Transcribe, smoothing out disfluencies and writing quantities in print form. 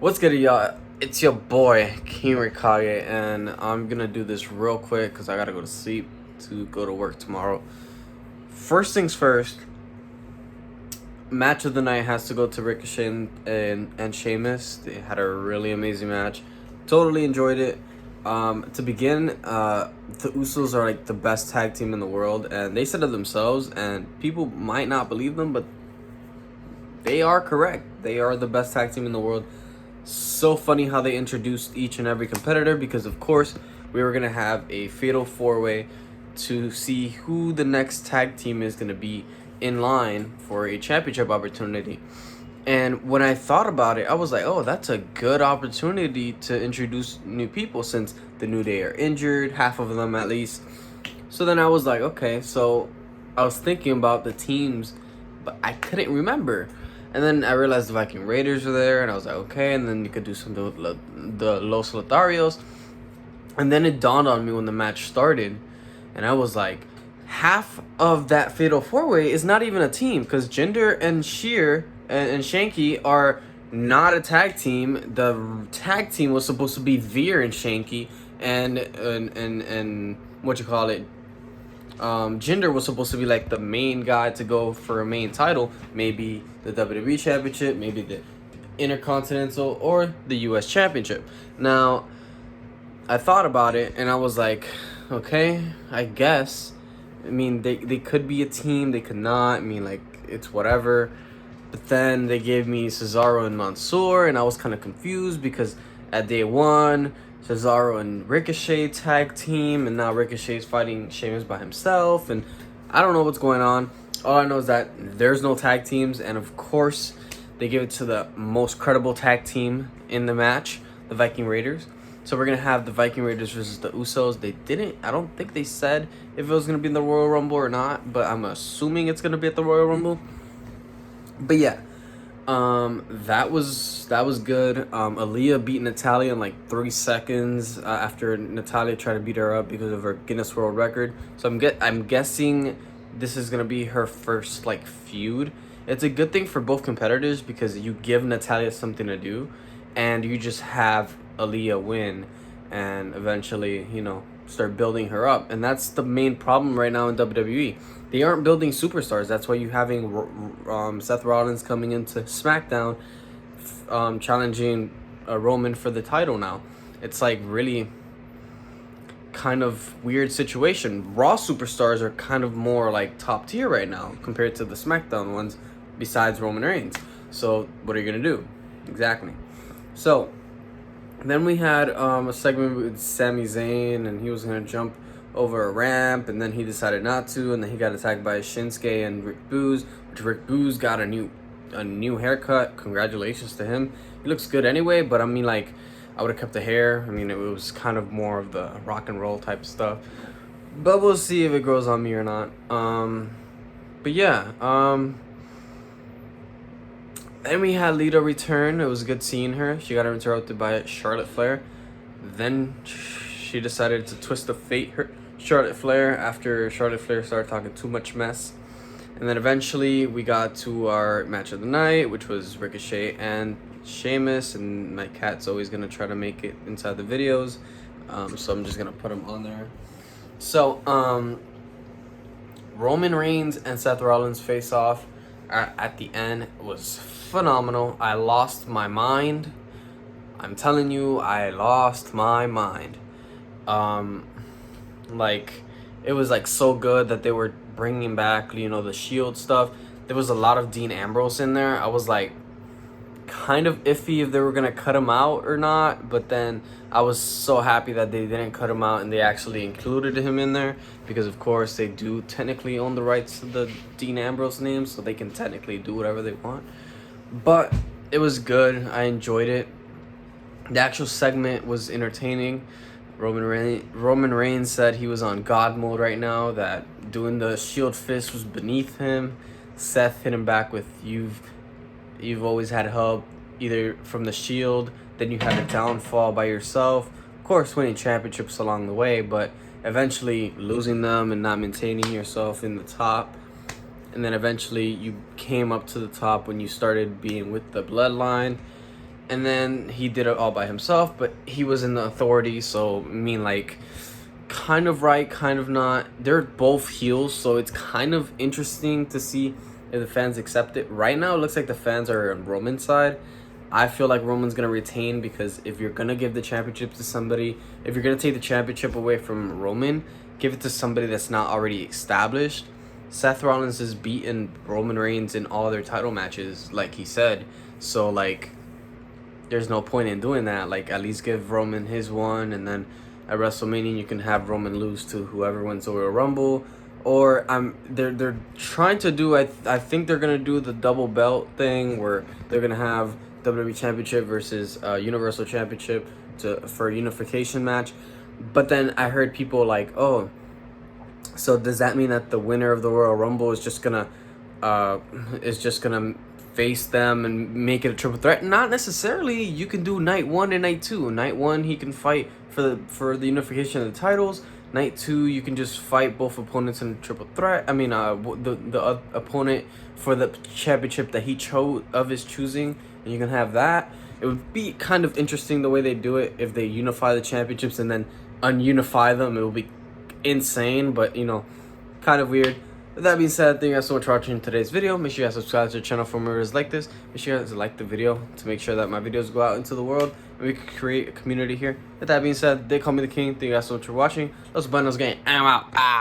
What's good, y'all? It's your boy, King Ricochet, and I'm gonna do this real quick because I gotta go to sleep to go to work tomorrow. First things first, match of the night has to go to Ricochet and Sheamus. They had a really amazing match. Totally enjoyed it. To begin, the Usos are like the best tag team in the world, and they said it themselves, and people might not believe them, but they are correct. They are the best tag team in the world. So funny how they introduced each and every competitor, because of course we were gonna have a fatal four-way to see who the next tag team is gonna be in line for a championship opportunity. And when I thought about it, I was like, oh, that's a good opportunity to introduce new people since the New Day are injured, half of them at least. So then I was like, okay, so I was thinking about the teams, but I couldn't remember. And then I realized the Viking Raiders were there, and I was like, okay. And then you could do some of the Los Lotharios. And then it dawned on me when the match started, and I was like, half of that Fatal 4-Way is not even a team, because Jinder and Sheer and Shanky are not a tag team. The tag team was supposed to be Veer and Shanky, and what you call it, Jinder was supposed to be like the main guy to go for a main title, maybe the WWE Championship, maybe the Intercontinental, or the US Championship. Now, I thought about it and I was like, okay, I guess. I mean, they could be a team, they could not. I mean, like, it's whatever. But then they gave me Cesaro and Mansoor, and I was kind of confused because at day one, Cesaro and Ricochet tag team, and now Ricochet's fighting Sheamus by himself, and I don't know what's going on. All I know is that there's no tag teams, and of course, they give it to the most credible tag team in the match, the Viking Raiders. So we're gonna have the Viking Raiders versus the Usos. I don't think they said if it was gonna be in the Royal Rumble or not, but I'm assuming it's gonna be at the Royal Rumble. But yeah, that was good. Aaliyah beat Natalya in like 3 seconds after Natalya tried to beat her up because of her Guinness World Record. So I'm guessing this is gonna be her first like feud. It's a good thing for both competitors because you give Natalya something to do, and you just have Aaliyah win, and eventually start building her up. And that's the main problem right now in WWE. They aren't building superstars. That's why you're having Seth Rollins coming into Smackdown, challenging Roman for the title now. It's like really kind of weird situation. Raw superstars are kind of more like top tier right now compared to the Smackdown ones, besides Roman Reigns. So what are you going to do? Exactly. So then we had a segment with Sami Zayn, and he was going to jump over a ramp, and then he decided not to, and then he got attacked by Shinsuke and Rick Booz, which Rick Booz got a new haircut. Congratulations to him. He looks good anyway, but I mean, like, I would have kept the hair. I mean, it was kind of more of the rock and roll type stuff, but we'll see if it grows on me or not. But yeah, then we had Lita return. It was good seeing her. She got interrupted by Charlotte Flair. Then she decided to twist the fate her Charlotte Flair after Charlotte Flair started talking too much mess. And then eventually we got to our match of the night, which was Ricochet and Sheamus. And my cat's always going to try to make it inside the videos. So I'm just going to put him on there. So, Roman Reigns and Seth Rollins face off at the end. It was phenomenal. I lost my mind. I'm telling you, I lost my mind. Like, it was like so good that they were bringing back, the Shield stuff. There was a lot of Dean Ambrose in there. I was like kind of iffy if they were gonna cut him out or not, but then I was so happy that they didn't cut him out and they actually included him in there, because of course they do technically own the rights to the Dean Ambrose name, so they can technically do whatever they want. But it was good. I enjoyed it. The actual segment was entertaining. Roman Reigns said he was on God mode right now, that doing the Shield fist was beneath him. Seth hit him back with, you've always had help, either from the Shield, then you had a downfall by yourself. Of course, winning championships along the way, but eventually losing them and not maintaining yourself in the top. And then eventually you came up to the top when you started being with the Bloodline. and then he did it all by himself, but he was in the Authority, so I mean, like, kind of right, kind of not. They're both heels, so it's kind of interesting to see if the fans accept it. Right now, it looks like the fans are on Roman's side. I feel like Roman's going to retain, because if you're going to give the championship to somebody, if you're going to take the championship away from Roman, give it to somebody that's not already established. Seth Rollins has beaten Roman Reigns in all their title matches, like he said. So, like, there's no point in doing that. Like, at least give Roman his one, and then at WrestleMania you can have Roman lose to whoever wins the Royal Rumble. Or they're trying to do, I think they're gonna do the double belt thing, where they're gonna have WWE Championship versus Universal Championship for a unification match. But then I heard people like, oh, so does that mean that the winner of the Royal Rumble is just gonna face them and make it a triple threat? Not necessarily. You can do night 1 and night 2. Night 1 he can fight for the unification of the titles. Night 2 you can just fight both opponents in a triple threat. I mean, the opponent for the championship that he chose of his choosing, and you can have that. It would be kind of interesting the way they do it if they unify the championships and then ununify them. It will be insane, but you know, kind of weird. With that being said, thank you guys so much for watching today's video. Make sure you guys subscribe to the channel for more videos like this. Make sure you guys like the video to make sure that my videos go out into the world and we can create a community here. With that being said, they call me the king. Thank you guys so much for watching. Los BWENOS gang. I'm out. Bye.